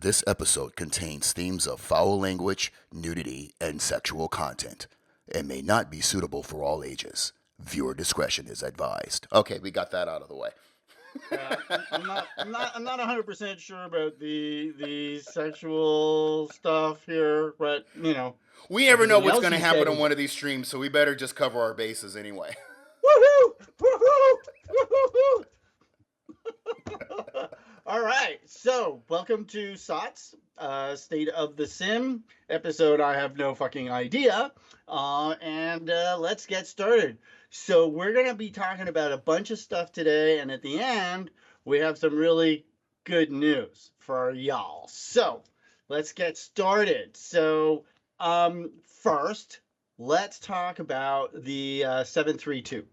This episode contains themes of foul language, nudity, and sexual content, and may not be suitable for all ages. Viewer discretion is advised. Okay, we got that out of the way. I'm not 100% sure about the sexual stuff here, but you know. We never know everything what's else going to he happen said on is- one of these streams, so we better just cover our bases anyway. Woohoo! Woohoo! Woohoo! All right, so welcome to SOTS, State of the Sim episode. I have no fucking idea, and let's get started. So we're gonna be talking about a bunch of stuff today, and at the end we have some really good news for y'all. So let's get started. So first, let's talk about the 732.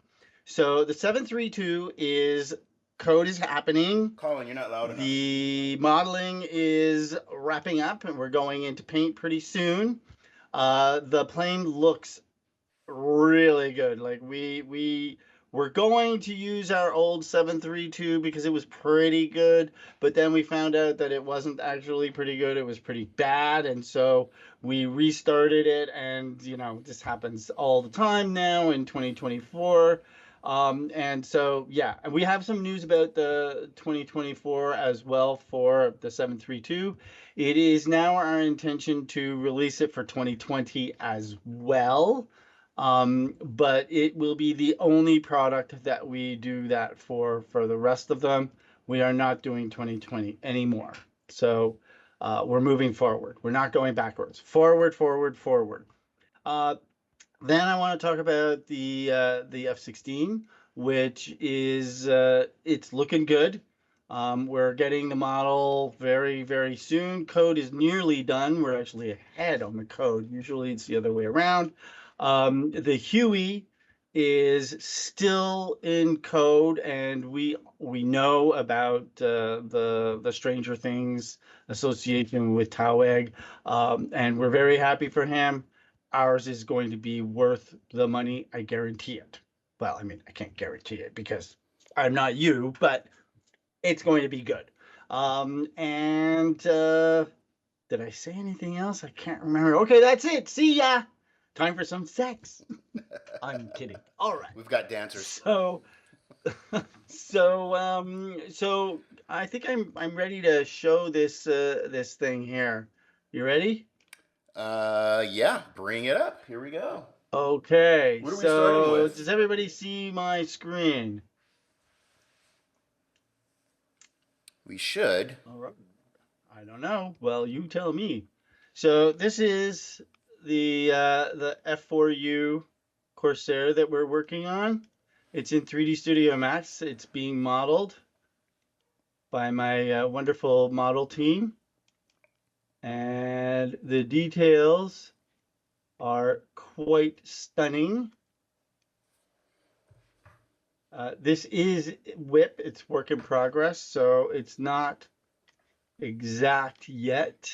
So the 732 is code is happening. Colin, you're not loud enough. The modeling is wrapping up, and we're going into paint pretty soon. The plane looks really good. Like we're going to use our old 732 because it was pretty good, but then we found out that it wasn't actually pretty good. It was pretty bad, and so we restarted it, and you know, this happens all the time now in 2024. And so, yeah, and we have some news about the 2024 as well for the 732. It is now our intention to release it for 2020 as well. But it will be the only product that we do that for the rest of them. We are not doing 2020 anymore. So we're moving forward. We're not going backwards. Forward, forward, forward. Then I want to talk about the F16, which is it's looking good. We're getting the model very, very soon. Code is nearly done. We're actually ahead on the code. Usually it's the other way around. The Huey is still in code, and we know about the Stranger Things association with Taweg, and we're very happy for him. Ours is going to be worth the money, I guarantee it. Well, I mean, I can't guarantee it because I'm not you, but it's going to be good. And did I say anything else? I can't remember. Okay, that's it. See ya. Time for some sex. I'm kidding. All right. We've got dancers. So I think I'm ready to show this this thing here. You ready? Yeah, bring it up. Here we go. Okay. What are we starting with? Does everybody see my screen? We should. All right. I don't know. Well, you tell me. So this is the F4U Corsair that we're working on. It's in 3D Studio Max. It's being modeled by my wonderful model team. And the details are quite stunning. This is WIP. It's work in progress, so it's not exact yet.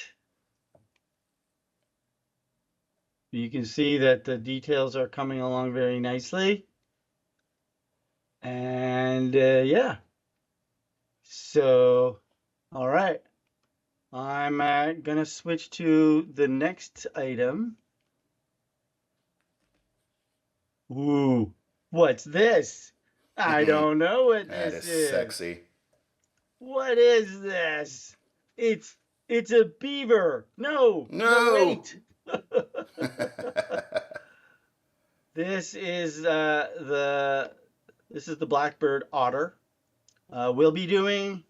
You can see that the details are coming along very nicely. And yeah. So, all right. I'm gonna switch to the next item. Ooh, what's this? I don't know what That this is sexy. What is this? It's a beaver. No. Wait. This is the Blackbird Otter. We'll be doing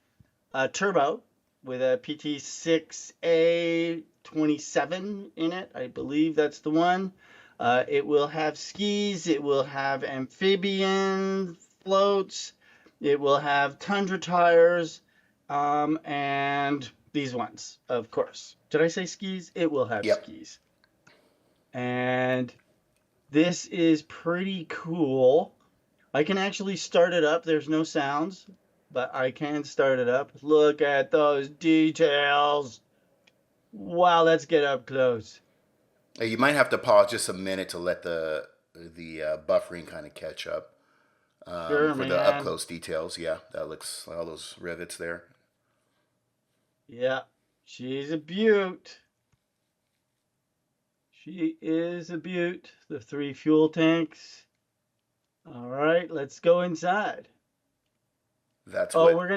a turbo with a PT6A27 in it. I believe that's the one. It will have skis. It will have amphibian floats. It will have tundra tires, and these ones, of course. Did I say skis? It will have skis. And this is pretty cool. I can actually start it up. There's no sounds, but I can start it up. Look at those details. Wow, let's get up close. You might have to pause just a minute to let the buffering kind of catch up. Sure, for man. the up close details. Yeah, that looks all those rivets there. Yeah, She's a beaut. She is a beaut. The 3 fuel tanks. All right, let's go inside. That's Oh, what. we're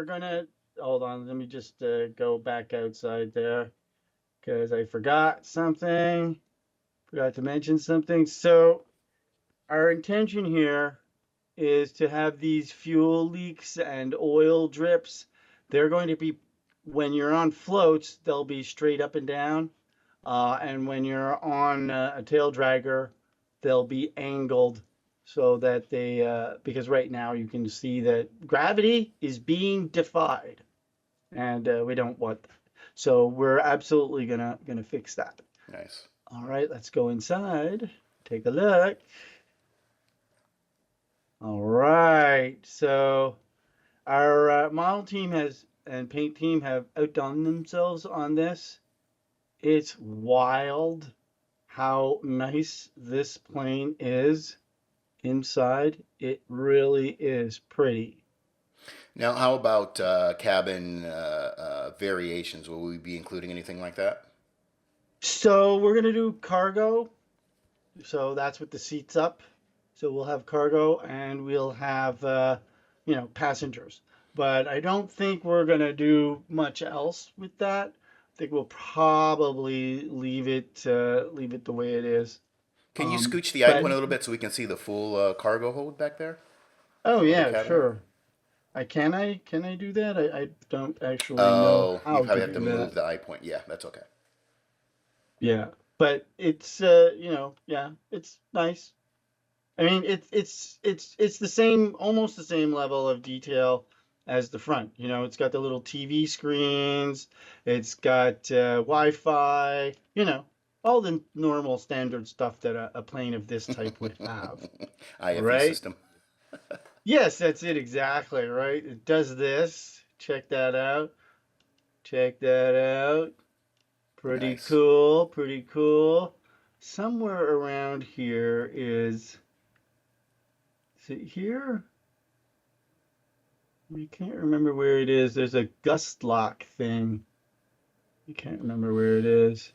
gonna hold on. Let me just go back outside there because I forgot something. Forgot to mention something. So our intention here is to have these fuel leaks and oil drips. They're going to be, when you're on floats, they'll be straight up and down. And when you're on a tail dragger, they'll be angled so that they, because right now you can see that gravity is being defied, and we don't want that. So we're absolutely gonna fix that. Nice. All right, let's go inside. Take a look. All right, so our model team and paint team have outdone themselves on this. It's wild how nice this plane is inside. It really is pretty. Now, how about cabin variations? Will we be including anything like that? So we're gonna do cargo. So that's with the seats up. So we'll have cargo and we'll have passengers. But I don't think we're gonna do much else with that. I think we'll probably leave it the way it is. Can you scooch the eye But point a little bit so we can see the full cargo hold back there? oh Or the yeah, cabin area? sure. I do that? I don't actually know Oh, you how to probably have to do move that. the eye point. Yeah, that's okay. Yeah, but it's yeah, it's nice. I mean, it's the same, almost the same level of detail as the front. It's got the little TV screens, it's got Wi-Fi, all the normal standard stuff that a plane of this type would have, IFE right? system. Yes, that's it exactly, right? It does this. Check that out. Check that out. Pretty Nice. cool, pretty cool. Somewhere around here is it here? I can't remember where it is. There's a gust lock thing. I can't remember where it is.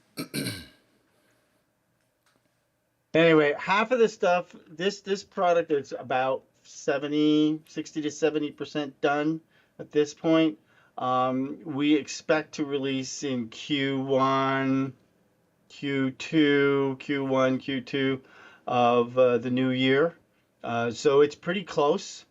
Anyway, half of the stuff, this product is about 60 to 70% done at this point. We expect to release in Q1, Q2 of the new year. So it's pretty close.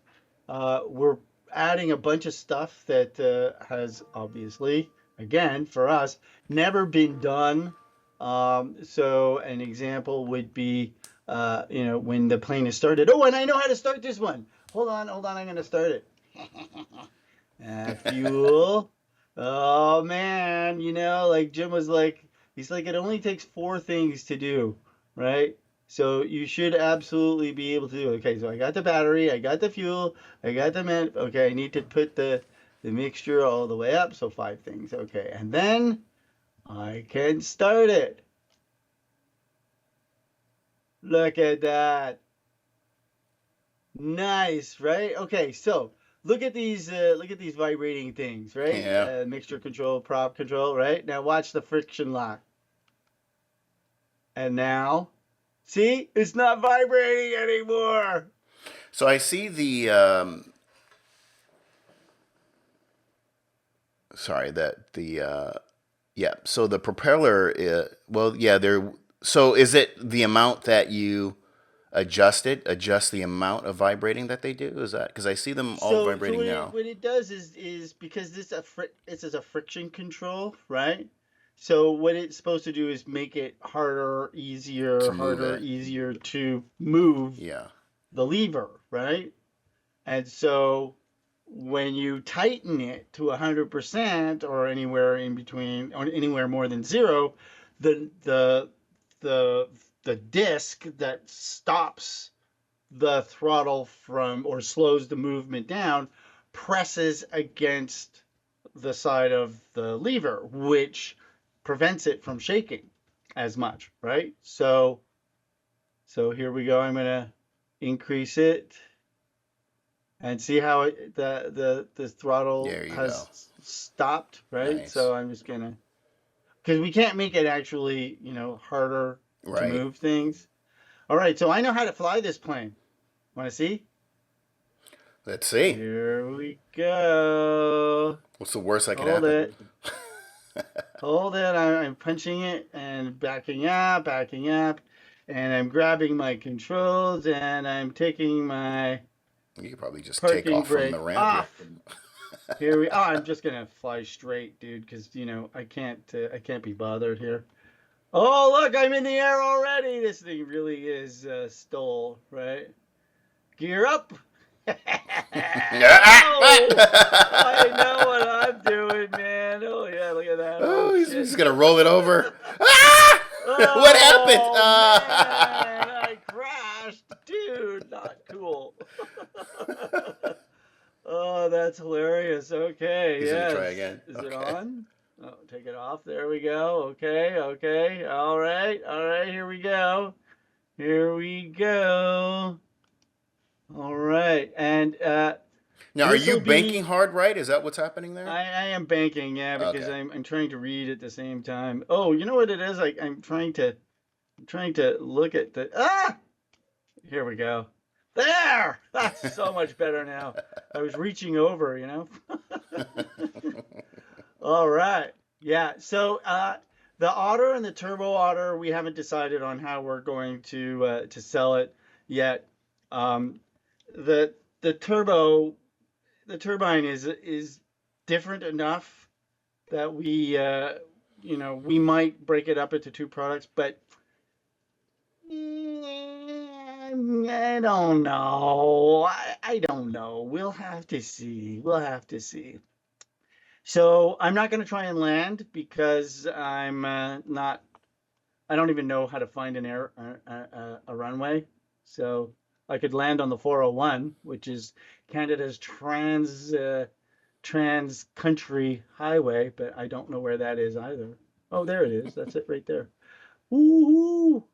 We're adding a bunch of stuff that has obviously, again, for us, never been done. So an example would be, when the plane is started. Oh, and I know how to start this one. Hold on, I'm going to start it. Fuel. Oh man, like Jim was like, he's like, it only takes 4 things to do, right? So you should absolutely be able to do. Okay, so I got the battery, I got the fuel, I got the man. Okay, I need to put the mixture all the way up. So 5 things. Okay, and then I can start it. Look at that. Nice, right? Okay, so look at these vibrating things, right? Yeah. Mixture control, prop control, right? Now watch the friction lock. And now, see, it's not vibrating anymore. So I see the sorry that the yeah. So the propeller. Well, yeah. There. So is it the amount that you adjust the amount of vibrating that they do? Is that because I see them all So vibrating what it now? what it does is because this is a friction control, right? So what it's supposed to do is make it To move it. easier to move Yeah. the lever, right? And so when you tighten it to 100% or anywhere in between or anywhere more than zero, the the the the disc that stops the throttle from or slows the movement down presses against the side of the lever, which prevents it from shaking as much, right? So here we go. I'm gonna increase it and see how the throttle There you has go. stopped, right? Nice. So I'm just gonna, because we can't make it actually, harder to Right. move things. All right, so I know how to fly this plane. Want to see? Let's see. Here we go. What's the worst that could Hold happen? it. Hold it. I'm punching it and backing up, and I'm grabbing my controls and I'm taking my You could probably just take parking off from the brake ramp here. off. Here we. Oh, I'm just gonna fly straight, dude, because I can't be bothered here. Oh, look, I'm in the air already. This thing really is stole, right? Gear up. Oh, I know what I'm doing, man. Oh yeah, look at that. Oh, he's shit. just gonna roll it over. Ah! What happened? Man, I crashed, dude. Not cool. Oh, that's hilarious. Okay, He's yes. gonna try again. Is Okay. it on? Oh, take it off. There we go. Okay, okay. All right, all right. Here we go. Here we go. All right, and Now, are you this'll be. banking hard right? Is that what's happening there? I am banking, yeah, because Okay. I'm trying to read at the same time. Oh, you know what it is? I'm trying to look at the Here we go. There! That's so much better now. I was reaching over, All right. Yeah. So the Otter and the Turbo Otter, we haven't decided on how we're going to sell it yet. The turbine is different enough that we might break it up into two products, but I don't know. I don't know. We'll have to see. We'll have to see. So I'm not going to try and land because I'm not. I don't even know how to find a runway. So I could land on the 401, which is Canada's trans country highway, but I don't know where that is either. Oh, there it is. That's it right there. Ooh.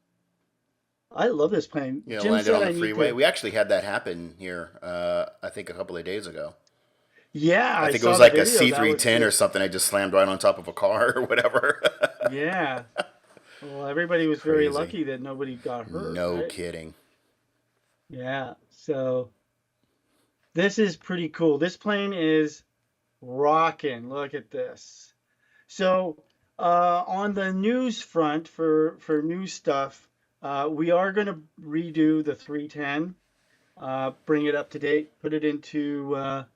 I love this plane. You know, Jim landed said on the I need freeway. to. We actually had that happen here. I think a couple of days ago. Yeah, I I think it saw was the like a video. That was C310 or good. something. I just slammed right on top of a car or whatever. Yeah. Well, everybody was very Crazy. lucky that nobody got hurt, No right? kidding. Yeah. So this is pretty cool. This plane is rocking. Look at this. So on the news front for new stuff, we are going to redo the 310, bring it up to date, put it into to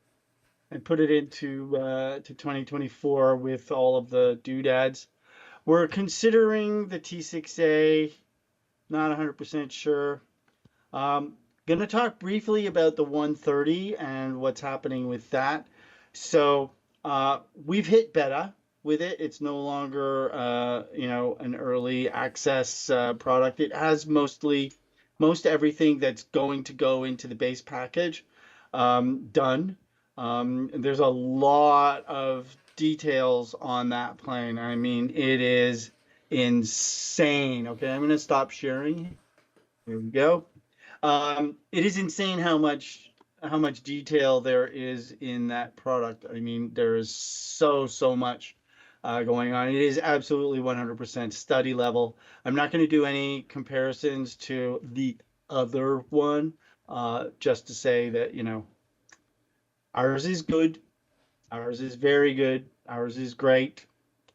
2024 with all of the doodads. We're considering the T6A, not 100% sure. Going to talk briefly about the 130 and what's happening with that. So we've hit beta with it. It's no longer an early access product. It has most everything that's going to go into the base package done. There's a lot of details on that plane. I mean, it is insane. Okay, I'm going to stop sharing. Here we go. It is insane how much detail there is in that product. I mean, there is so much going on. It is absolutely 100% study level. I'm not going to do any comparisons to the other one, just to say that ours is good, ours is very good, ours is great.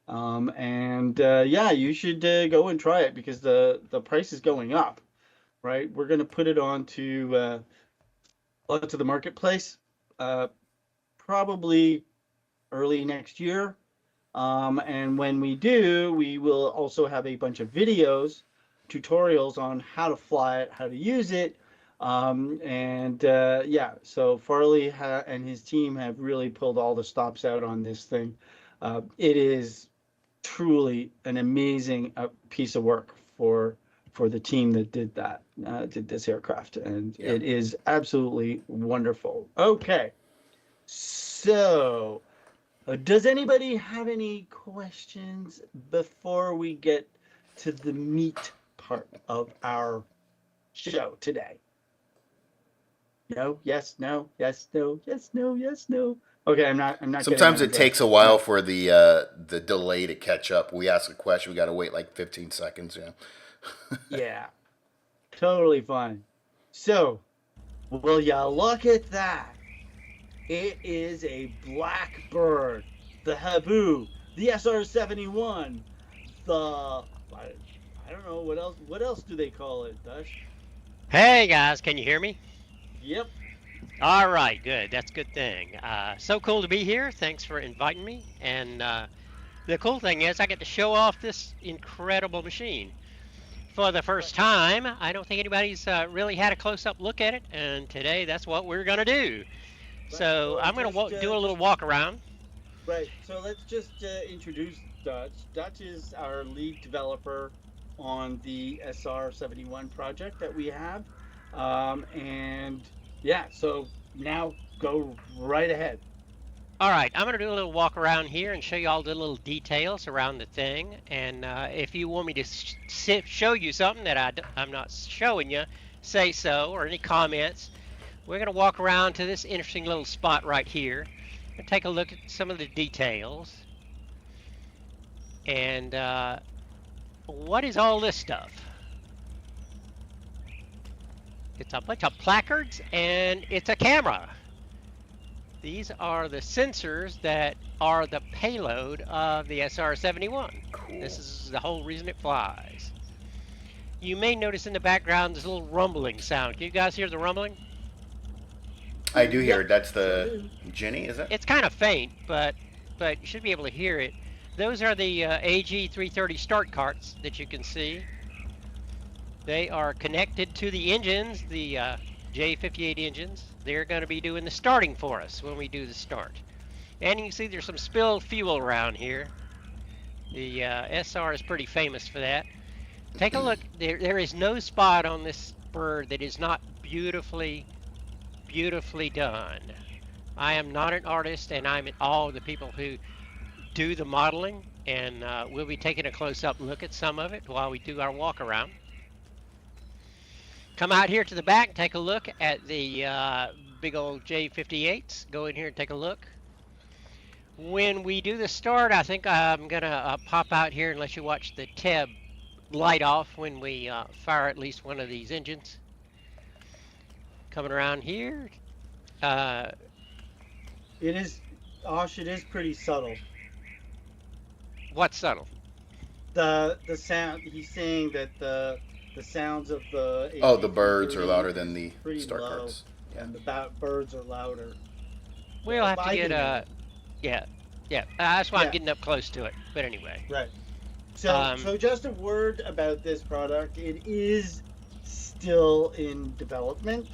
Yeah, you should go and try it because the price is going up. Right, we're going to put it onto the marketplace probably early next year. And when we do, we will also have a bunch of videos, tutorials on how to fly it, how to use it. Yeah, so Farley and his team have really pulled all the stops out on this thing. It is truly an amazing piece of work for the team that did that, did this aircraft, and Yeah. it is absolutely wonderful. Okay, so does anybody have any questions before we get to the meat part of our show today? No, yes, no, yes, no, yes, no, yes, no. Okay, I'm not getting Sometimes that it takes joke. a while for the delay to catch up. We ask a question, we got to wait like 15 seconds. Yeah. Yeah, totally fine. So, will ya look at that? It is a Blackbird, the Habu, the SR-71, I don't know what else. What else do they call it, Dutch? Hey guys, can you hear me? Yep. All right, good. That's a good thing. So cool to be here. Thanks for inviting me. And the cool thing is, I get to show off this incredible machine for the first time. I don't think anybody's really had a close-up look at it, and today that's what we're gonna do. So I'm gonna do a little walk around. Right. So let's just introduce Dutch. Dutch is our lead developer on the SR-71 project that we have. And yeah, so now go right ahead. All right, I'm gonna do a little walk around here and show you all the little details around the thing. And if you want me to show you something that I'm not showing you, say so, or any comments. We're going to walk around to this interesting little spot right here and take a look at some of the details. And what is all this stuff? It's a bunch of placards and it's a camera. These are the sensors that are the payload of the SR-71. Cool. This is the whole reason it flies. You may notice in the background this little rumbling sound. Can you guys hear the rumbling? I do hear it. That's the Jenny, is it? It's kind of faint, but you should be able to hear it. Those are the AG330 start carts that you can see. They are connected to the engines, the J58 engines. They're going to be doing the starting for us when we do the start. And you can see there's some spilled fuel around here. The SR is pretty famous for that. Take a look. There is no spot on this bird that is not beautifully done. I am not an artist, and I'm in awe of the people who do the modeling, and we'll be taking a close-up look at some of it while we do our walk around. Come out here to the back, take a look at the big old J58s. Go in here and take a look. When we do the start, I think I'm gonna pop out here and let you watch the TEB light off when we fire at least one of these engines. Coming around here. It is, Osh, it is pretty subtle. What's subtle? The sound, he's saying that the sounds of the The birds are louder than the start low, carts. Yeah. and the birds are louder. We'll have to get yeah. That's why I'm getting up close to it. But anyway. Right. So just a word about this product. It is still in development.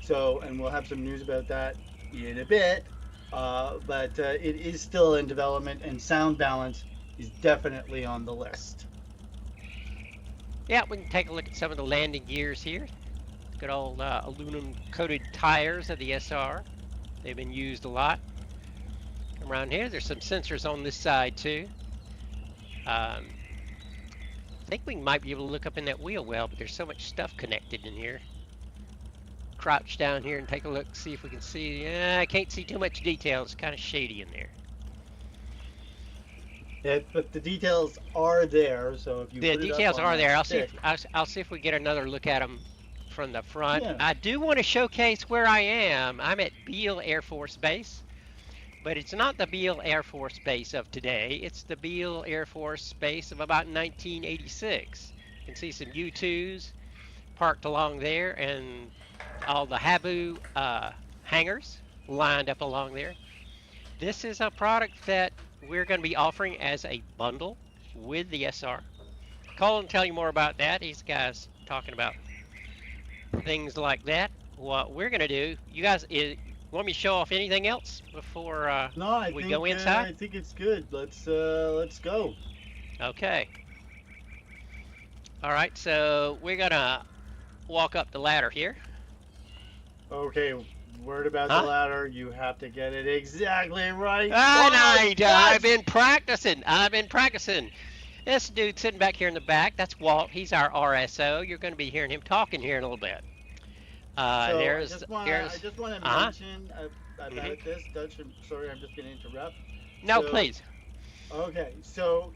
So, and we'll have some news about that in a bit. But it is still in development, and sound balance is definitely on the list. Yeah, we can take a look at some of the landing gears here. Good old aluminum coated tires of the SR. They've been used a lot. Come around here, there's some sensors on this side too. I think we might be able to look up in that wheel well, but there's so much stuff connected in here. Crouch down here and take a look, see if we can see. I can't see too much detail. It's kind of shady in there. Yeah, but the details are there, so if you The put it up details on are that there. stick- I'll see if we get another look at them from the front. Yeah. I do want to showcase where I am. I'm at Beale Air Force Base, but it's not the Beale Air Force Base of today. It's the Beale Air Force Base of about 1986. You can see some U-2s parked along there, and all the Habu hangars lined up along there. This is a product that we're going to be offering as a bundle with the SR. Colin will tell you more about that. These guys talking about things like that. What we're going to do, you guys, want me to show off anything else before we go inside? I think it's good. Let's go. Okay. All right, so we're going to walk up the ladder here. Okay, word about the ladder. You have to get it exactly right. I've been practicing. This dude sitting back here in the back, that's Walt. He's our RSO. You're going to be hearing him talking here in a little bit. I just want to mention I'm bad at this. Dutch, I'm sorry, I'm just going to interrupt. No, So- please. Okay, so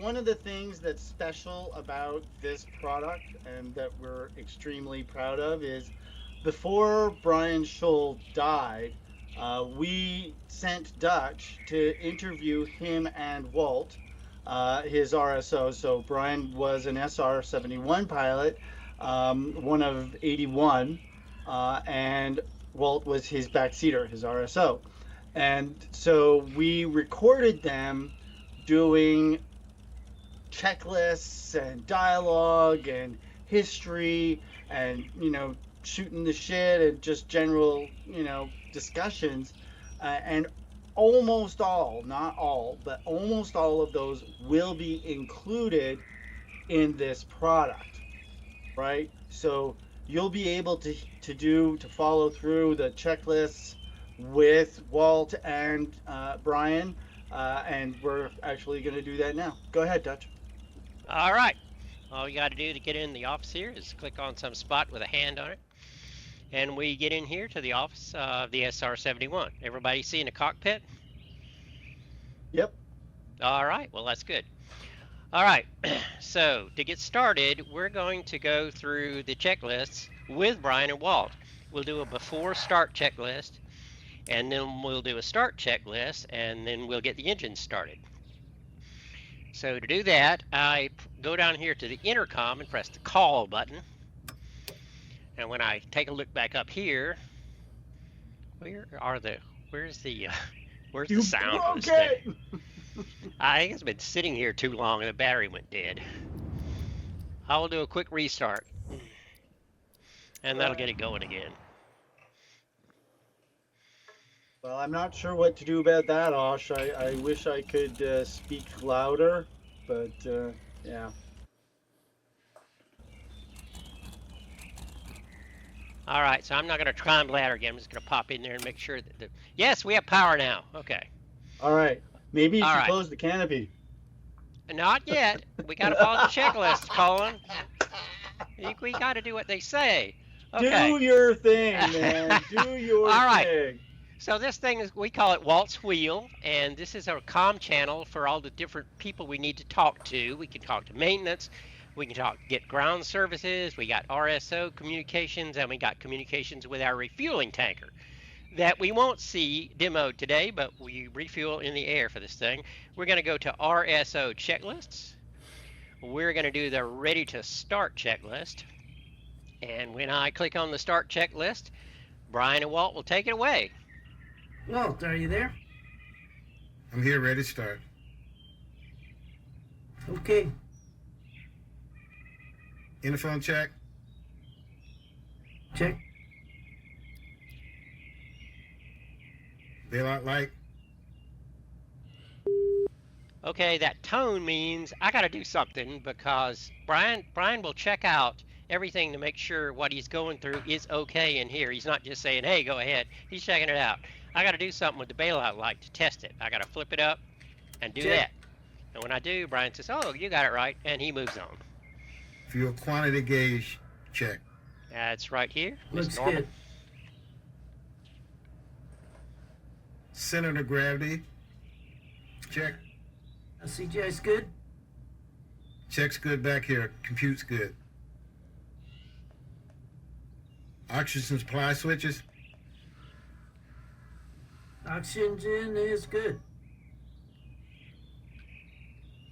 one of the things that's special about this product and that we're extremely proud of is before Brian Scholl died, we sent Dutch to interview him and Walt, his RSO. So Brian was an SR-71 pilot, one of 81, and Walt was his backseater, his RSO. And so we recorded them doing checklists and dialogue and history and, you know, shooting the shit and just general, you know, discussions. And almost all, not all, but almost all of those will be included in this product, right? So you'll be able to follow through the checklists with Walt and Brian. And we're actually going to do that now. Go ahead, Dutch. All right. All you got to do to get in the office here is click on some spot with a hand on it. And we get in here to the office of the SR-71. Everybody see in the cockpit? Yep. All right. Well, that's good. All right. So to get started, we're going to go through the checklists with Brian and Walt. We'll do a before start checklist, and then we'll do a start checklist, and then we'll get the engine started. So to do that, I go down here to the intercom and press the call button. And when I take a look back up here, where's the sound for this thing? I think it's been sitting here too long and the battery went dead. I will do a quick restart, and that'll get it going again. Well, I'm not sure what to do about that, Osh. I wish I could speak louder, but yeah. All right, so I'm not going to climb the ladder again. I'm just going to pop in there and make sure that yes, we have power now. Okay. All right. Maybe you All should right. close the canopy. Not yet. We got to follow the checklist, Colin. We got to do what they say. Okay. Do your thing, man. Do your All right. thing. So this thing is, we call it Walt's Wheel, and this is our comm channel for all the different people we need to talk to. We can talk to maintenance, we can get ground services, we got RSO communications, and we got communications with our refueling tanker that we won't see demoed today, but we refuel in the air for this thing. We're going to go to RSO checklists. We're going to do the ready to start checklist. And when I click on the start checklist, Brian and Walt will take it away. Walt, are you there? I'm here, ready to start. Okay. Interphone check. Check. Bailout light. Okay, that tone means I got to do something because Brian will check out everything to make sure what he's going through is okay in here. He's not just saying, hey, go ahead. He's checking it out. I got to do something with the bailout light to test it. I got to flip it up and do that. And when I do, Brian says, oh, you got it right, and he moves on. Fuel quantity gauge check. That's right here. Looks normal. good. Center of gravity check. CGI's good. Check's good back here. Compute's good. Oxygen supply switches. Oxygen is good.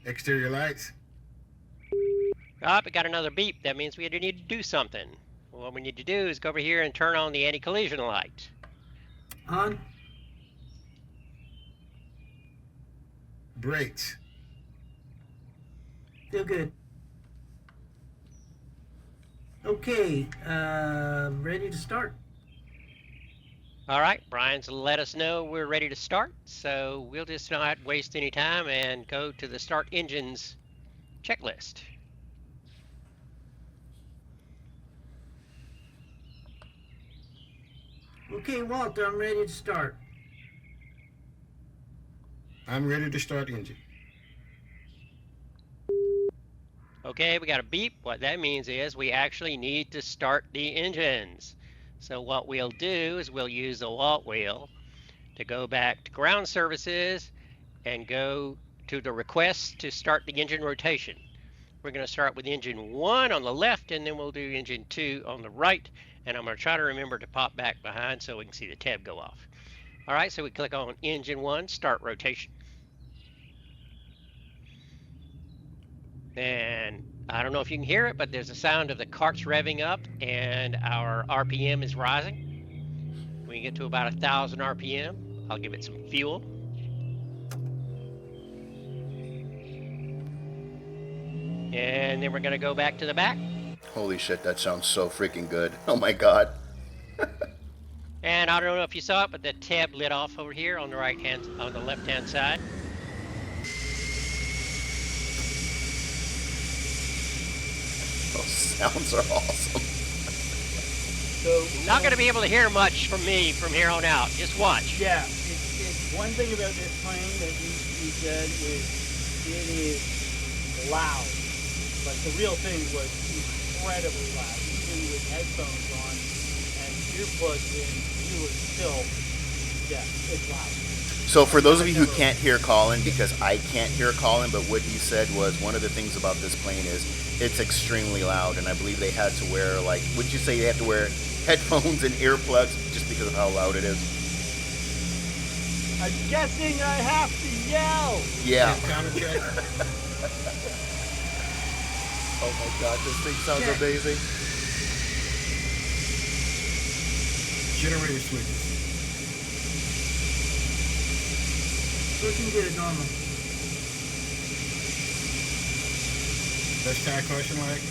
Exterior lights. Oh, we got another beep. That means we need to do something. What we need to do is go over here and turn on the anti-collision light. On. Brakes. Still good. Okay, ready to start. All right, Brian's let us know we're ready to start, so we'll just not waste any time and go to the start engines checklist. Okay, Walt, I'm ready to start. I'm ready to start engine. Okay, we got a beep. What that means is we actually need to start the engines. So what we'll do is we'll use the Walt wheel to go back to ground services and go to the request to start the engine rotation. We're going to start with engine 1 on the left, and then we'll do engine 2 on the right. And I'm going to try to remember to pop back behind so we can see the tab go off. All right, so we click on engine 1, start rotation. And I don't know if you can hear it, but there's a sound of the carts revving up and our RPM is rising. When you get to about 1,000 RPM, I'll give it some fuel. And then we're going to go back to the back. Holy shit, that sounds so freaking good. Oh my god. And I don't know if you saw it, but the tab lit off over here on the on the left-hand side. Those sounds are awesome. So Not going to be able to hear much from me from here on out. Just watch. yeah, it's one thing about this plane that we said is it is loud. Like the real thing was incredibly loud. Even with headphones on and earplugs in, you were still, yeah, it's loud. So for those of you who can't hear Colin, because I can't hear Colin, but what he said was one of the things about this plane is it's extremely loud, and I believe they had to wear, like, would you say they have to wear headphones and earplugs just because of how loud it is? I'm guessing I have to yell. Yeah. Counter check. Oh my god, this thing sounds amazing. Generator switches. Looking good, normal. Best tire caution light.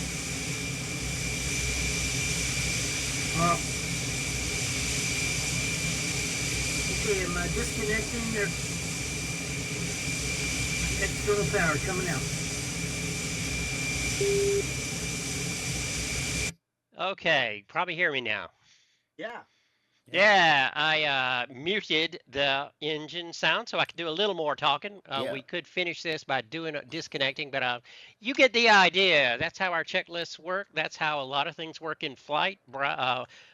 Okay, am I disconnecting their external power coming out? Okay, probably hear me now. Yeah. Yeah, I muted the engine sound so I could do a little more talking. Yeah. We could finish this by doing disconnecting, but you get the idea. That's how our checklists work. That's how a lot of things work in flight.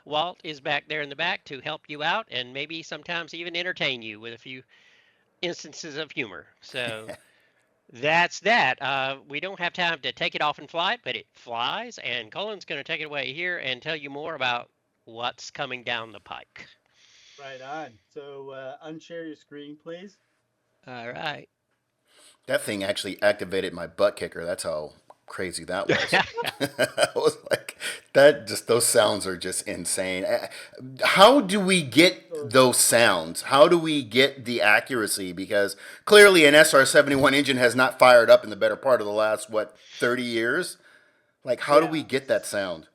Walt is back there in the back to help you out and maybe sometimes even entertain you with a few instances of humor. So that's that. We don't have time to take it off in flight, but it flies, and Colin's going to take it away here and tell you more about what's coming down the pike. Right on. So unshare your screen, please. All right. That thing actually activated my butt kicker. That's how crazy that was. I was like, those sounds are just insane. How do we get those sounds? How do we get the accuracy? Because clearly an SR-71 engine has not fired up in the better part of the last, 30 years? Like, how do we get that sound?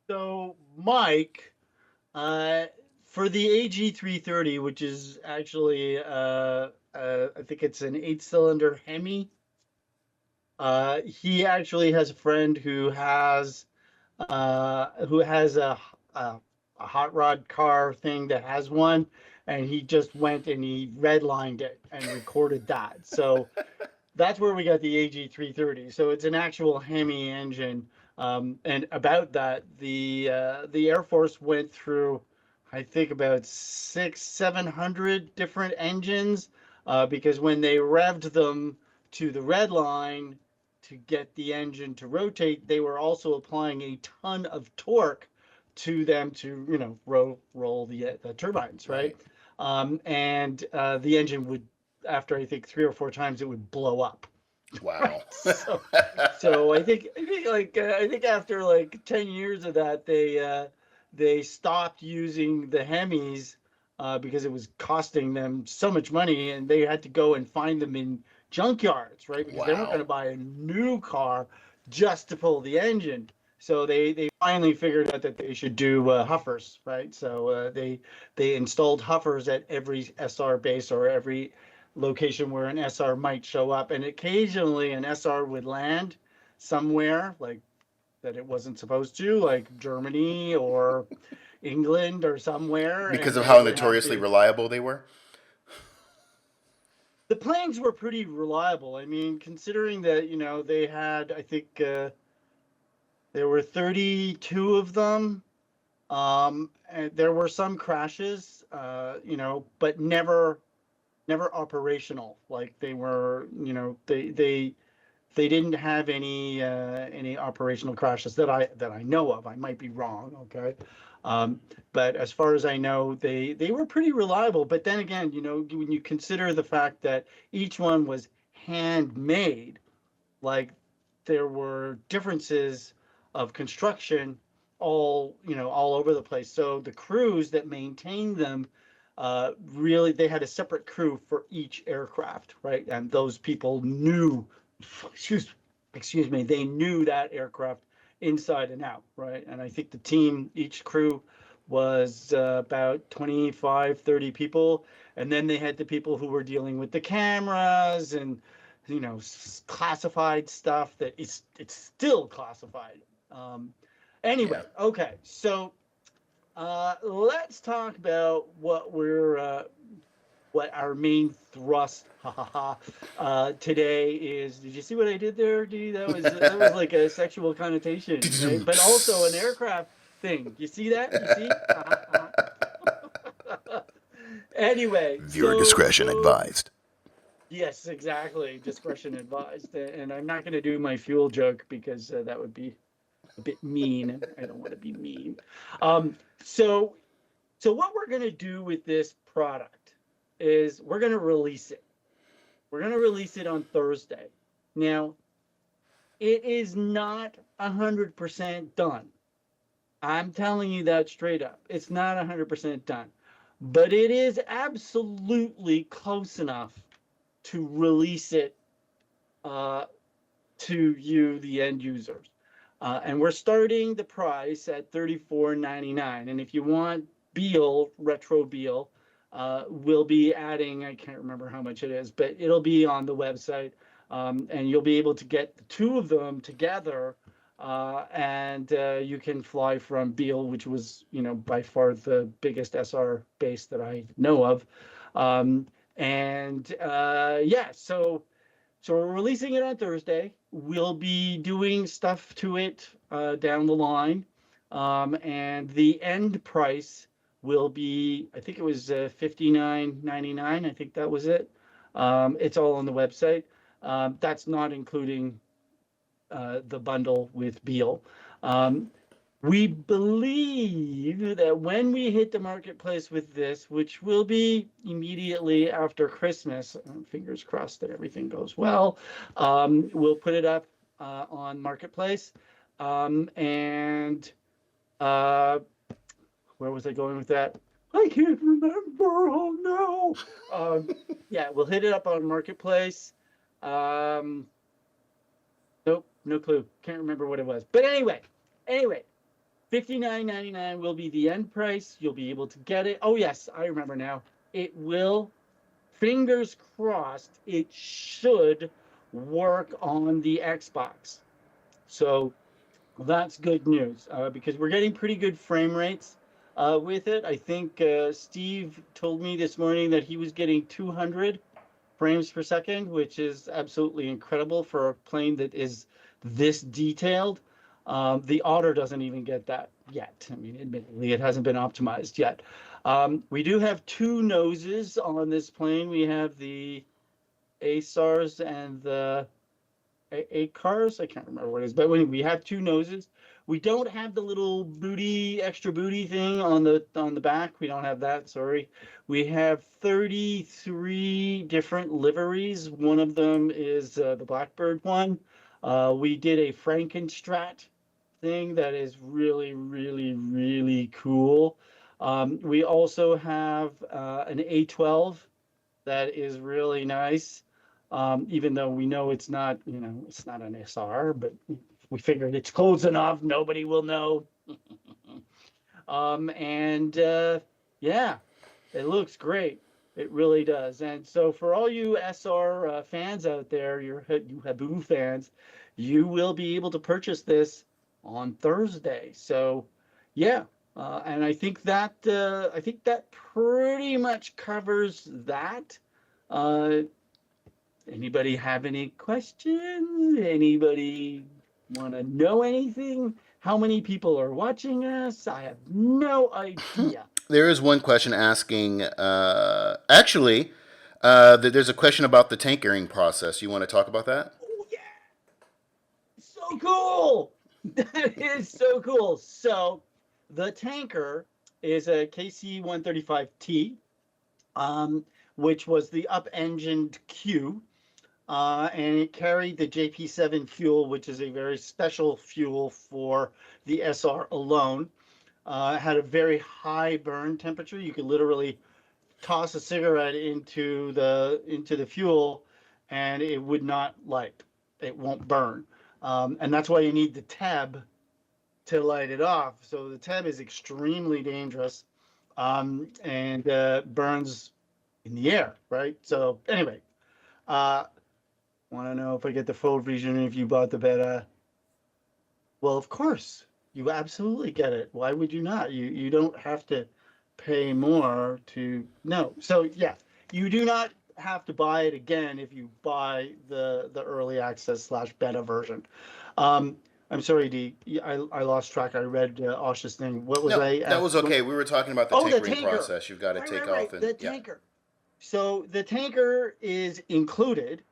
So, Mike, for the AG330, which is actually, I think it's an 8-cylinder Hemi, he actually has a friend who has a hot rod car thing that has one, and he just went and he redlined it and recorded that. So that's where we got the AG330. So it's an actual Hemi engine. And about that, the Air Force went through, I think, about 600-700 different engines, because when they revved them to the red line to get the engine to rotate, they were also applying a ton of torque to them to, roll the turbines, right? And the engine would, after I think 3 or 4 times, it would blow up. Wow. So I think after like 10 years of that, they stopped using the Hemis because it was costing them so much money, and they had to go and find them in junkyards, right? Because they weren't going to buy a new car just to pull the engine. So they finally figured out that they should do Huffers, right? So they installed Huffers at every SR base or every location where an SR might show up, and occasionally an SR would land somewhere like that it wasn't supposed to, like Germany or England or somewhere, because of how notoriously reliable they were. The planes were pretty reliable. I mean, considering that they had, I think there were 32 of them, And there were some crashes, but never operational. Like they were, they didn't have any operational crashes that I know of. I might be wrong, okay? But as far as I know, they were pretty reliable. But then again, when you consider the fact that each one was handmade, like there were differences of construction all over the place. So the crews that maintained them, really, they had a separate crew for each aircraft, right? And those people knew, excuse me, they knew that aircraft inside and out, right? And I think the team, each crew was about 25, 30 people. And then they had the people who were dealing with the cameras and, classified stuff that it's still classified. Anyway, okay, so let's talk about what our main thrust today is. Did you see what I did there, D? That was like a sexual connotation, right? But also an aircraft thing. You see that? You see? Anyway, Viewer discretion advised. Yes, exactly. Discretion advised. And I'm not going to do my fuel joke because that would be a bit mean. I don't want to be mean. So what we're going to do with this product is we're going to release it. We're going to release it on Thursday. Now, it is not 100% done. I'm telling you that straight up. It's not 100% done. But it is absolutely close enough to release it to you, the end users. And we're starting the price at $34.99. And if you want Beale, Retro Beale, we'll be adding, I can't remember how much it is, but it'll be on the website. And you'll be able to get the two of them together. And you can fly from Beale, which was, by far the biggest SR base that I know of. So we're releasing it on Thursday. We'll be doing stuff to it down the line. And the end price will be, I think it was $59.99. I think that was it. It's all on the website. That's not including the bundle with Beale. We believe that when we hit the marketplace with this, which will be immediately after Christmas, fingers crossed that everything goes well, we'll put it up on marketplace. And where was I going with that? I can't remember. Oh no. Yeah, we'll hit it up on marketplace. Nope, no clue. Can't remember what it was. But anyway. $59.99 will be the end price. You'll be able to get it. Oh, yes, I remember now. It will, fingers crossed, it should work on the Xbox. So that's good news because we're getting pretty good frame rates with it. I think Steve told me this morning that he was getting 200 frames per second, which is absolutely incredible for a plane that is this detailed. The Otter doesn't even get that yet. I mean, admittedly, it hasn't been optimized yet. We do have two noses on this plane. We have the ASARs and the ACARs. I can't remember what it is, but we have two noses. We don't have the little extra booty thing on the back. We don't have that, sorry. We have 33 different liveries. One of them is the Blackbird one. We did a Frankenstrat thing that is really, really, really cool. We also have an A12 that is really nice, even though we know it's not, it's not an SR, but we figured it's close enough. Nobody will know. Yeah, it looks great. It really does. And so for all you SR fans out there, you Habu fans, you will be able to purchase this on Thursday. So yeah, and I think that pretty much covers that. Anybody have any questions? Anybody want to know anything? How many people are watching us? I have no idea. There is one question asking, actually, there's a question about the tankering process. You want to talk about that? Oh, yeah. So cool. That is so cool. So the tanker is a KC-135T, which was the up-engined Q, and it carried the JP7 fuel, which is a very special fuel for the SR alone. It had a very high burn temperature. You could literally toss a cigarette into the fuel, and it would not light. It won't burn, and that's why you need the tab to light it off. So the tab is extremely dangerous, and burns in the air, right? So anyway, want to know if I get the full version if you bought the beta? Well, of course, you absolutely get it. Why would you not? You don't have to pay more to no. So yeah, you do not have to buy it again if you buy the early access / beta version. I'm sorry, D. I lost track. I read Osh's thing. What was No, I? that was okay. We were talking about the Oh, the tankering tanker. process. You've got to take off. And, the yeah. tanker. So the tanker is included.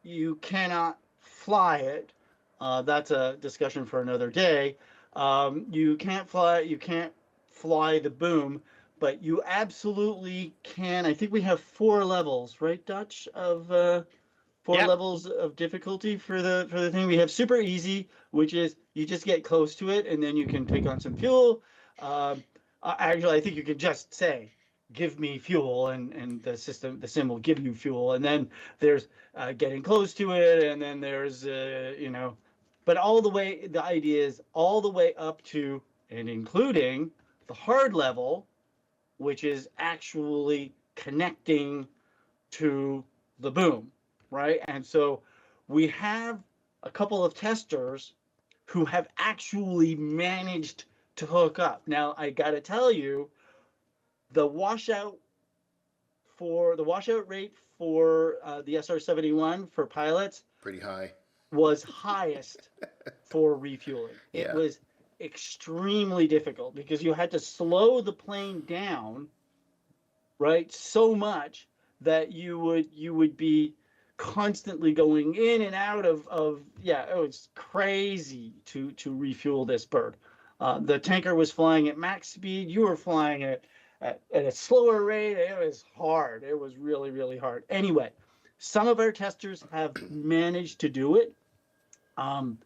You cannot fly it. That's a discussion for another day. You can't fly. You can't fly the boom, but you absolutely can. I think we have 4 levels, right, Dutch? Of 4 Yep. levels of difficulty for the thing. We have super easy, which is you just get close to it and then you can take on some fuel. Actually, I think you can just say, "Give me fuel," and the sim will give you fuel. And then there's getting close to it, and then there's but all the way, the idea is all the way up to and including the hard level, which is actually connecting to the boom, right? And so we have a couple of testers who have actually managed to hook up. Now, I got to tell you, the washout rate for the SR-71 for pilots Pretty high. was highest for refueling. It Yeah. was extremely difficult because you had to slow the plane down, right, so much that you would be constantly going in and out of it was crazy to refuel this bird. The tanker was flying at max speed. You were flying at a slower rate. It was hard. It was really, really hard. Anyway, some of our testers have managed to do it. I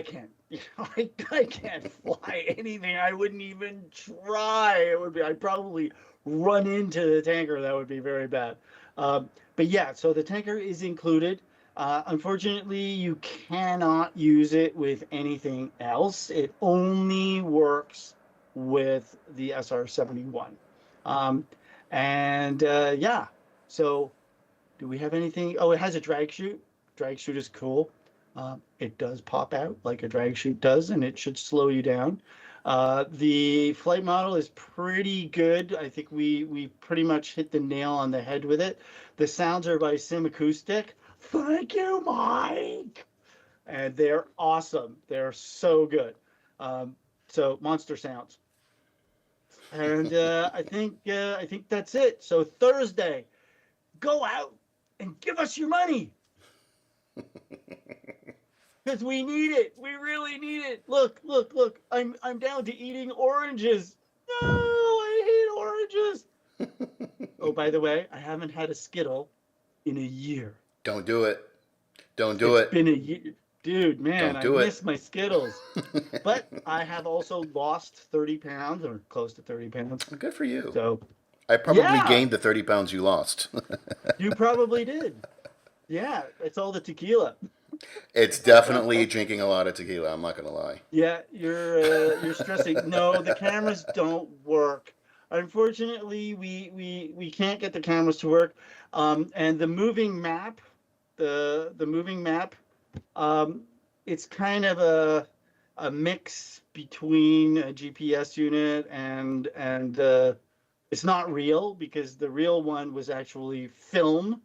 can't. I can't fly anything. I wouldn't even try. It would be. I'd probably run into the tanker. That would be very bad. But yeah, so the tanker is included. Unfortunately, you cannot use it with anything else. It only works with the SR-71. Yeah. So, do we have anything? Oh, it has a drag chute. Drag chute is cool. It does pop out like a drag chute does, and it should slow you down. The flight model is pretty good. I think we pretty much hit the nail on the head with it. The sounds are by Sim Acoustic. Thank you, Mike. And they're awesome. They're so good. So monster sounds. And I think that's it. So Thursday, go out and give us your money. Because we need it. We really need it. Look. I'm down to eating oranges. No, I hate oranges. Oh, by the way, I haven't had a Skittle in a year. Don't do it. Don't do it. It's been a year. Dude, man, I Don't do it. miss my Skittles. But I have also lost 30 pounds or close to 30 pounds. Good for you. So I probably Yeah. gained the 30 pounds you lost. you probably did. Yeah, it's all the tequila. It's definitely drinking a lot of tequila. I'm not gonna lie. Yeah, you're stressing. No, the cameras don't work. Unfortunately, we can't get the cameras to work. And the moving map, the moving map, it's kind of a mix between a GPS unit and it's not real because the real one was actually film,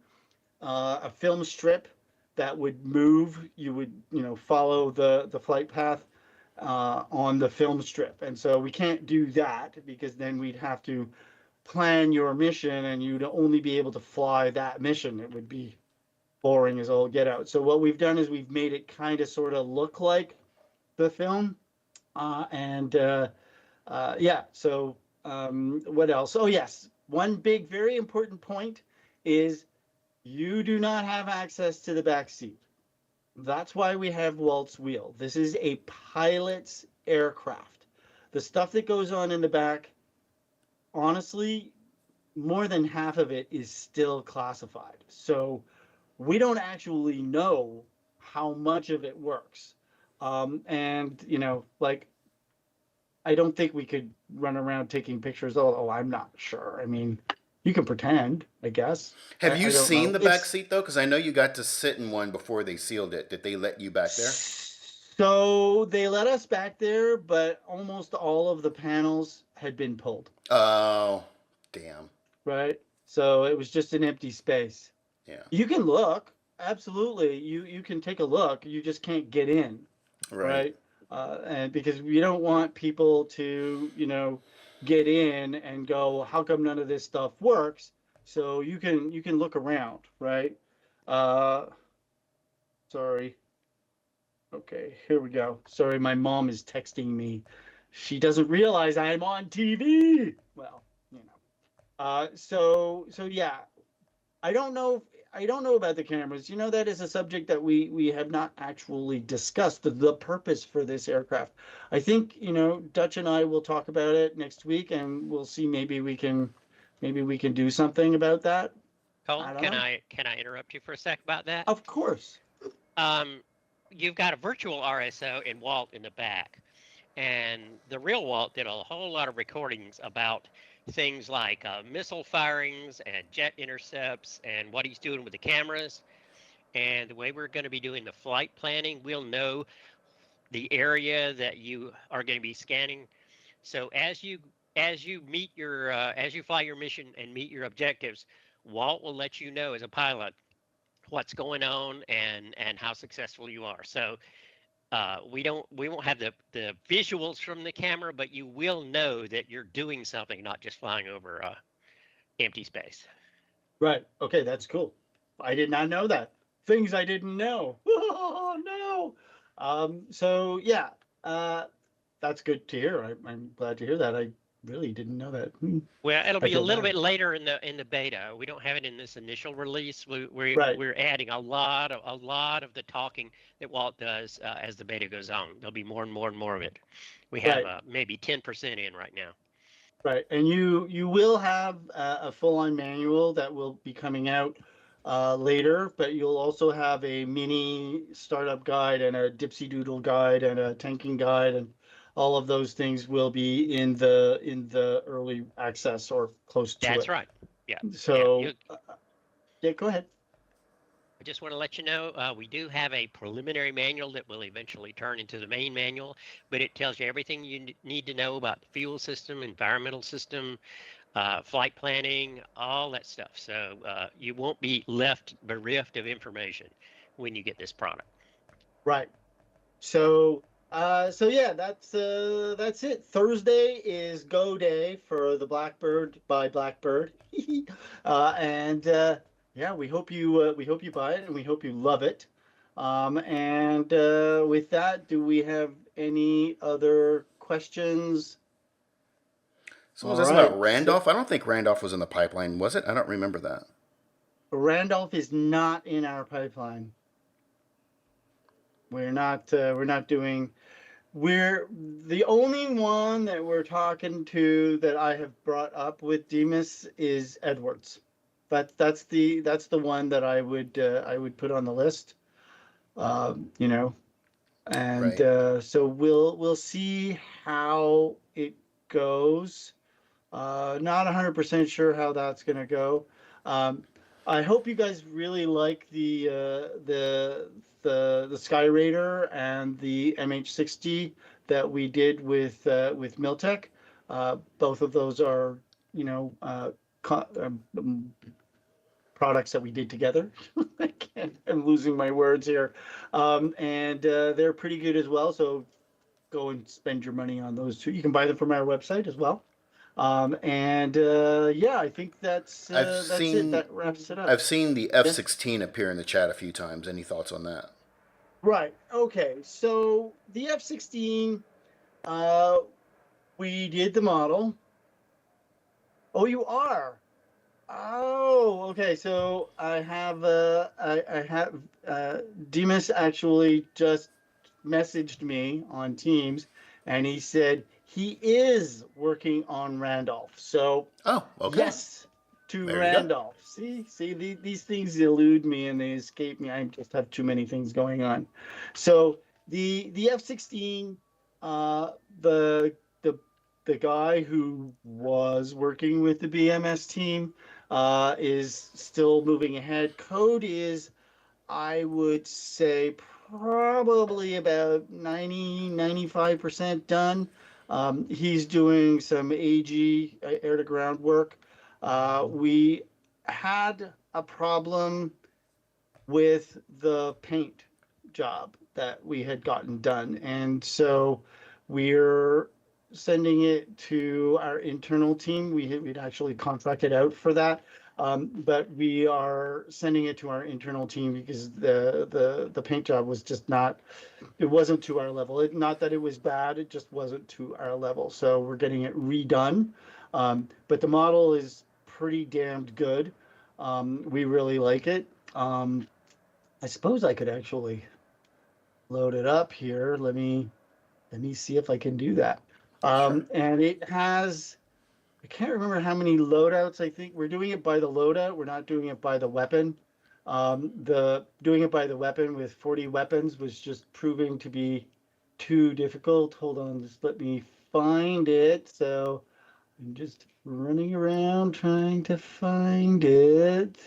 a film strip that would move. You would, follow the flight path on the film strip. And so we can't do that because then we'd have to plan your mission and you'd only be able to fly that mission. It would be boring as all get out. So what we've done is we've made it kind of sort of look like the film. So what else? Oh, yes. One big, very important point is you do not have access to the back seat. That's why we have Walt's wheel. This is a pilot's aircraft. The stuff that goes on in the back, honestly, more than half of it is still classified. So we don't actually know how much of it works. I don't think we could run around taking pictures. Oh, I'm not sure. I mean, you can pretend, I guess. Have you I don't seen know. the back seat though? Because I know you got to sit in one before they sealed it. Did they let you back there? So they let us back there, but almost all of the panels had been pulled. Oh, damn. Right. So it was just an empty space. Yeah. You can look. Absolutely. You can take a look. You just can't get in. Right. And because we don't want people to, get in and go, how come none of this stuff works? So you can look around, right? Sorry. Okay, here we go. Sorry, my mom is texting me. She doesn't realize I'm on TV. Well, so yeah. I don't know about the cameras. That is a subject that we have not actually discussed, the purpose for this aircraft. I think, Dutch and I will talk about it next week and we'll see maybe we can do something about that. Colin, can I interrupt you for a sec about that? Of course. You've got a virtual RSO in Walt in the back, and the real Walt did a whole lot of recordings about things like missile firings and jet intercepts and what he's doing with the cameras. And the way we're going to be doing the flight planning, we'll know the area that you are going to be scanning. So as you meet your as you fly your mission and meet your objectives, Walt will let you know as a pilot what's going on and how successful you are. So we won't have the visuals from the camera, but you will know that you're doing something, not just flying over empty space. Right. Okay, that's cool. I did not know that. Things I didn't know. Oh no. So yeah, that's good to hear. I'm glad to hear that. I really didn't know that. Well, it'll be a little bit later in the beta. We don't have it in this initial release. We're adding a lot of the talking that Walt does as the beta goes on. There'll be more and more and more of it. We have maybe 10% in right now. Right, and you will have a full-on manual that will be coming out later, but you'll also have a mini startup guide and a dipsy doodle guide and a tanking guide, and all of those things will be in the early access or close to it. That's right. Yeah. So, go ahead. I just want to let you know, we do have a preliminary manual that will eventually turn into the main manual, but it tells you everything you need to know about the fuel system, environmental system, flight planning, all that stuff. So you won't be left bereft of information when you get this product. Right. So yeah, that's it. Thursday is go day for the Blackbird by Blackbird, yeah, we hope you buy it and we hope you love it. With that, do we have any other questions? So was this about Randolph? I don't think Randolph was in the pipeline, was it? I don't remember that. Randolph is not in our pipeline. We're the only one that we're talking to that I have brought up with Demas is Edwards. That's the one that I would put on the list. So we'll see how it goes. Not 100% sure how that's gonna go. I hope you guys really like the Sky Raider and the MH60 that we did with Miltech. Both of those are products that we did together. I I'm losing my words here. And they're pretty good as well. So go and spend your money on those two. You can buy them from our website as well. Yeah, I think that's it. That wraps it up. I've seen the F-16 appear in the chat a few times. Any thoughts on that? Right. Okay. So the F-16, we did the model. Oh, you are. Oh, okay. So I have Demas actually just messaged me on Teams, and he said he is working on Randolph. So okay. yes, to Randolph. See, these things elude me and they escape me. I just have too many things going on. So the F-16, the guy who was working with the BMS team is still moving ahead. Code is, I would say, probably about 95% done. He's doing some AG, air to ground work. We had a problem with the paint job that we had gotten done. And so we're sending it to our internal team. We'd actually contracted out for that. But we are sending it to our internal team because the paint job was just not, it wasn't to our level. Not that it was bad, it just wasn't to our level. So we're getting it redone. But the model is pretty damned good. We really like it. I suppose I could actually load it up here. Let me see if I can do that. Sure. And it has, I can't remember how many loadouts. I think we're doing it by the loadout. We're not doing it by the weapon. Doing it by the weapon with 40 weapons was just proving to be too difficult. Hold on, just let me find it. So I'm just running around trying to find it.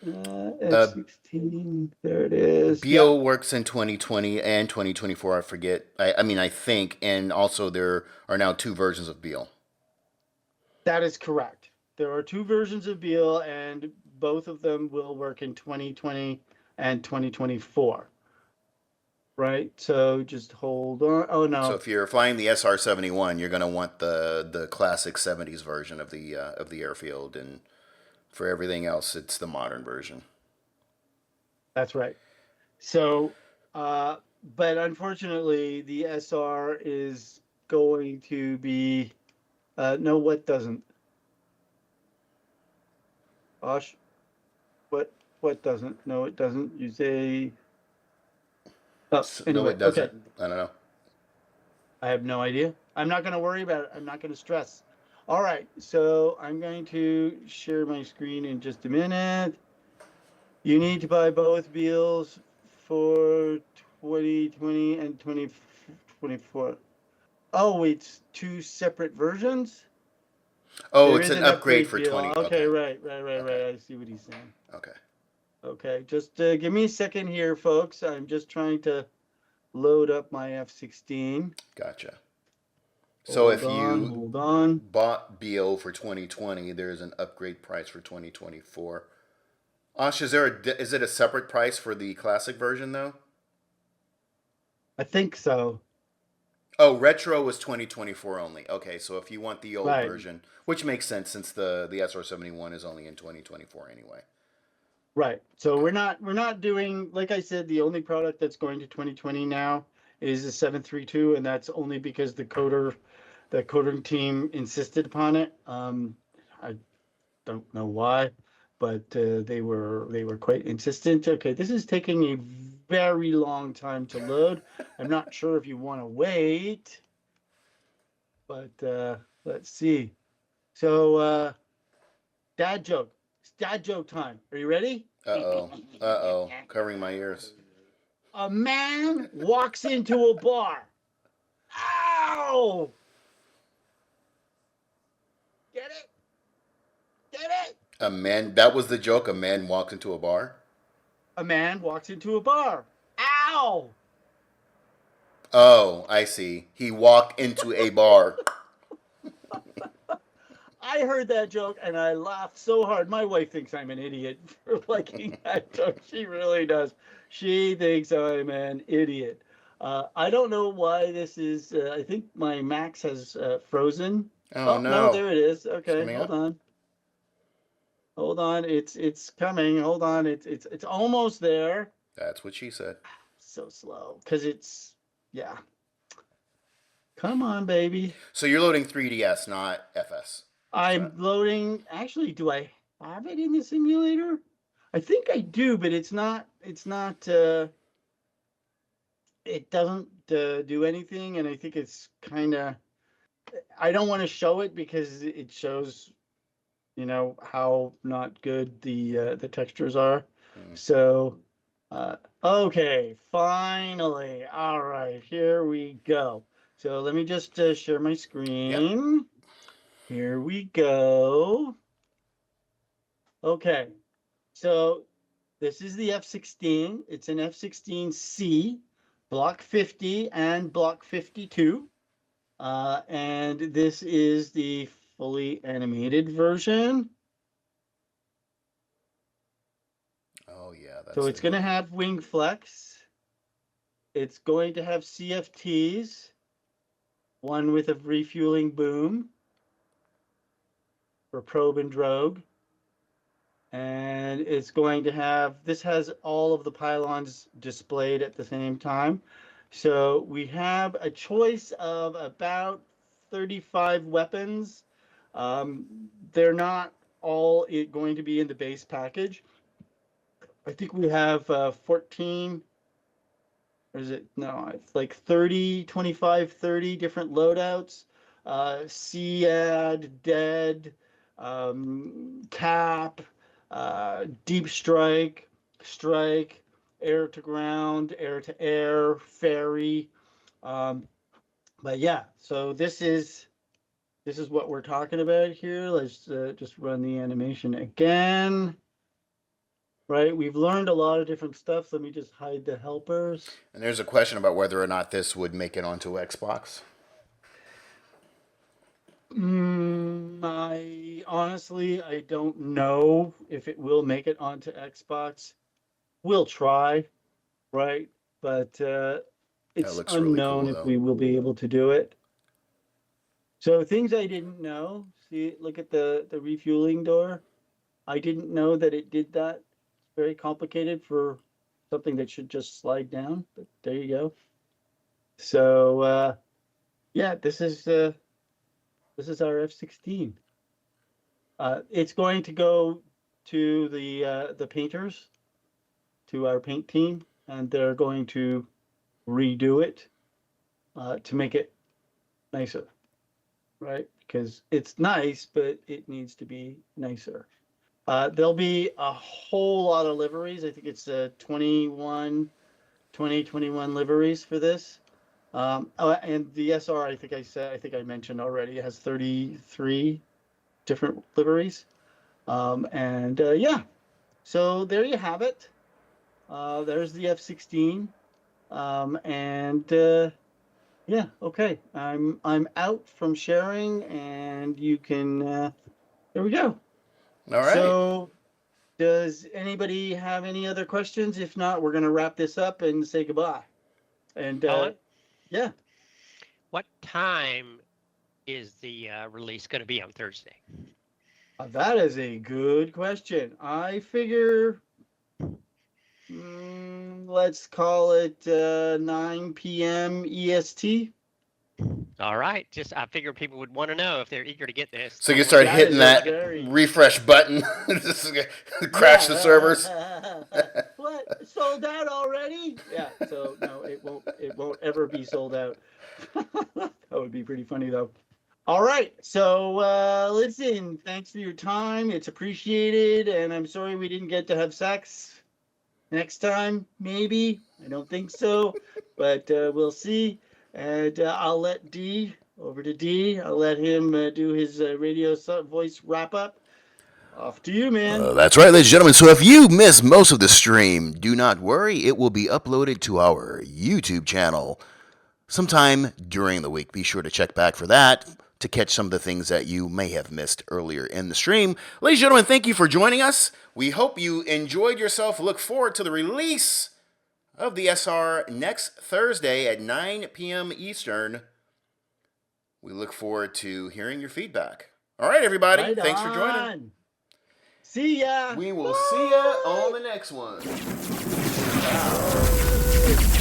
F-16, there it is. Beale works in 2020 and 2024, I forget. I think, and also there are now two versions of Beale. That is correct. There are two versions of Beale, and both of them will work in 2020 and 2024. Right? So just hold on. Oh, no. So if you're flying the SR-71, you're going to want the classic 70s version of the airfield, and for everything else, it's the modern version. That's right. So, but unfortunately, the SR is going to be, no, what doesn't? Osh, what doesn't? No, it doesn't. You say, oh, anyway, no, it doesn't. Okay. I don't know. I have no idea. I'm not going to worry about it. I'm not going to stress. All right, so I'm going to share my screen in just a minute. You need to buy both Beals for 2020 and 2024. Oh, it's two separate versions? Oh, There it's is an upgrade for Beal. 20. Okay, right. Okay. I see what he's saying. Okay. Okay, just give me a second here, folks. I'm just trying to load up my F-16. Gotcha. So if you hold on. bought Beale for 2020, there's an upgrade price for 2024. Ash, is it a separate price for the classic version though? I think so. Oh, retro was 2024 only. Okay, so if you want the old Right. version, which makes sense since the SR-71 is only in 2024 anyway. Right. So we're not doing, like I said, the only product that's going to 2020 now is the 732, and that's only because the coding team insisted upon it. I don't know why, but they were quite insistent. Okay, this is taking a very long time to load. I'm not sure if you want to wait, but let's see. So dad joke. It's dad joke time. Are you ready? Uh-oh. Covering my ears. A man walks into a bar. Ow! Get it? Get it? That was the joke. A man walks into a bar? A man walks into a bar. Ow! Oh, I see. He walked into a bar. I heard that joke and I laughed so hard. My wife thinks I'm an idiot for liking that joke. She really does. She thinks I'm an idiot. I don't know why this is. I think my Max has frozen. Oh, no, no. there it is. It's Okay, coming hold up. on. Hold on. It's coming. Hold on. It's almost there. That's what she said. So slow because yeah. Come on, baby. So you're loading 3DS, not FS. I'm loading. Actually, do I have it in the simulator? I think I do, but it's not. It doesn't do anything, and I think it's kind of. I don't want to show it because it shows, how not good the textures are. So, okay, finally, all right, here we go. So let me just share my screen. Yep. Here we go. Okay, so this is the F-16. It's an F-16C, Block 50 and Block 52. And this is the fully animated version. Oh, yeah. So it's going to have wing flex. It's going to have CFTs, one with a refueling boom for probe and drogue. And it's going to have, this has all of the pylons displayed at the same time. So we have a choice of about 35 weapons. They're not all going to be in the base package. I think we have 14, or is it? No, it's like 30, 25, 30 different loadouts. SEAD, dead, cap, deep strike, air to ground, air to air, ferry. But yeah, so this is what we're talking about here. Let's just run the animation again. Right, we've learned a lot of different stuff. Let me just hide the helpers. And there's a question about whether or not this would make it onto Xbox. Honestly, I don't know if it will make it onto Xbox. We'll try, right? But it's unknown really cool, if we will be able to do it. So things I didn't know. See, look at the refueling door. I didn't know that it did that. It's very complicated for something that should just slide down, but there you go. So yeah, this is our F-16. It's going to go to the painters, to our paint team, and they're going to redo it to make it nicer, right? Because it's nice, but it needs to be nicer. There'll be a whole lot of liveries. I think it's 21 liveries for this. And the SR, I think I mentioned already, it has 33 different liveries. Yeah, so there you have it. There's the F-16. Yeah, okay. I'm out from sharing, and you can. There we go. All right. So, does anybody have any other questions? If not, we're going to wrap this up and say goodbye. And Colin? Yeah. What time is the release going to be on Thursday? That is a good question. I figure, let's call it 9 p.m. EST. All right. I figured people would want to know if they're eager to get this. So you start hitting that refresh button, just crash the servers. What? Sold out already? Yeah. So no, it won't ever be sold out. That would be pretty funny though. All right. So listen, thanks for your time. It's appreciated, and I'm sorry we didn't get to have sex. Next time, maybe. I don't think so, but we'll see. And I'll let D, over to D. I'll let him do his radio voice wrap up. Off to you, man. That's right, ladies and gentlemen. So if you miss most of the stream, do not worry. It will be uploaded to our YouTube channel sometime during the week. Be sure to check back for that. to catch some of the things that you may have missed earlier in the stream. Ladies and gentlemen, thank you for joining us. We hope you enjoyed yourself. Look forward to the release of the SR next Thursday at 9 p.m. Eastern. We look forward to hearing your feedback. All right, everybody. Right Thanks for joining. on. See ya. We will see ya on the next one. Wow.